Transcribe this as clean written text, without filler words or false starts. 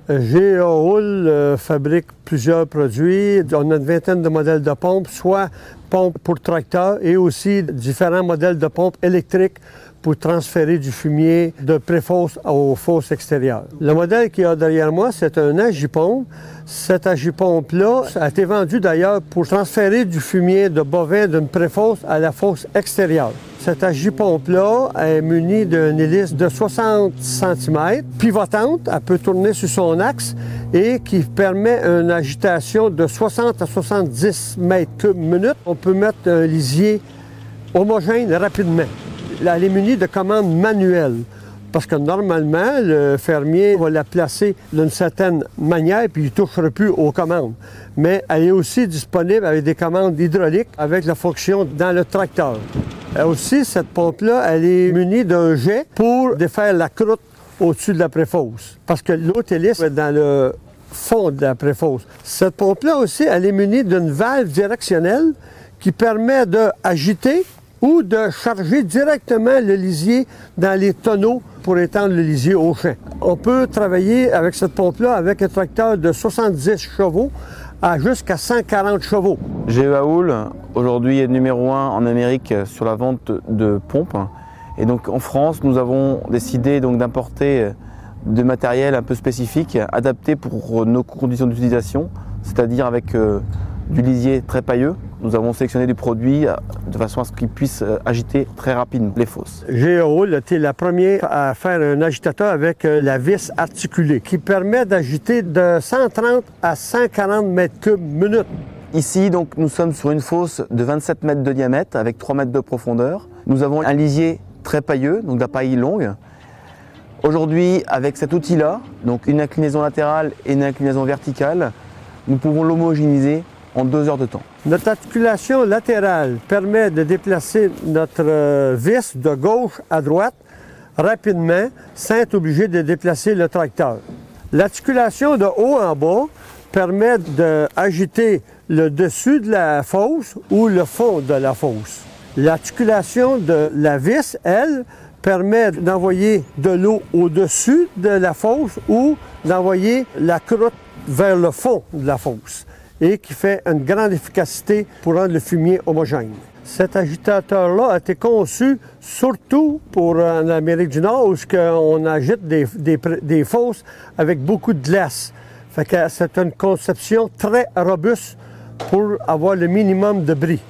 GA Houle fabrique plusieurs produits. On a une vingtaine de modèles de pompes, soit pompes pour tracteurs et aussi différents modèles de pompes électriques pour transférer du fumier de pré-fosse aux fosses extérieures. Le modèle qu'il y a derrière moi, c'est un agipompe. Cet agipompe-là a été vendu d'ailleurs pour transférer du fumier de bovin d'une pré-fosse à la fosse extérieure. Cette agipompe-là est munie d'une hélice de 60 cm, pivotante, elle peut tourner sur son axe et qui permet une agitation de 60 à 70 mètres cubes minute. On peut mettre un lisier homogène rapidement. Elle est munie de commandes manuelles parce que normalement, le fermier va la placer d'une certaine manière puis il ne touchera plus aux commandes. Mais elle est aussi disponible avec des commandes hydrauliques avec la fonction dans le tracteur. Aussi, cette pompe-là, elle est munie d'un jet pour défaire la croûte au-dessus de la préfosse parce que l'autre hélice est dans le fond de la préfosse. Cette pompe-là aussi, elle est munie d'une valve directionnelle qui permet d'agiter ou de charger directement le lisier dans les tonneaux pour étendre le lisier au champ. On peut travailler avec cette pompe-là avec un tracteur de 70 chevaux à jusqu'à 140 chevaux. GA Houle, aujourd'hui, est numéro 1 en Amérique sur la vente de pompes. Et donc en France, nous avons décidé d'importer du matériel un peu spécifique, adapté pour nos conditions d'utilisation, c'est-à-dire avec du lisier très pailleux. Nous avons sélectionné des produits de façon à ce qu'ils puissent agiter très rapidement les fosses. GA Houle était la première à faire un agitateur avec la vis articulée qui permet d'agiter de 130 à 140 mètres cubes minute. Ici, donc, nous sommes sur une fosse de 27 mètres de diamètre avec 3 mètres de profondeur. Nous avons un lisier très pailleux, donc de la paille longue. Aujourd'hui, avec cet outil-là, donc une inclinaison latérale et une inclinaison verticale, nous pouvons l'homogénéiser en 2 heures de temps. Notre articulation latérale permet de déplacer notre vis de gauche à droite rapidement sans être obligé de déplacer le tracteur. L'articulation de haut en bas permet d'agiter le dessus de la fosse ou le fond de la fosse. L'articulation de la vis, elle, permet d'envoyer de l'eau au-dessus de la fosse ou d'envoyer la croûte vers le fond de la fosse et qui fait une grande efficacité pour rendre le fumier homogène. Cet agitateur-là a été conçu surtout pour en Amérique du Nord où on agite des fosses avec beaucoup de glace. Fait que c'est une conception très robuste pour avoir le minimum de bris.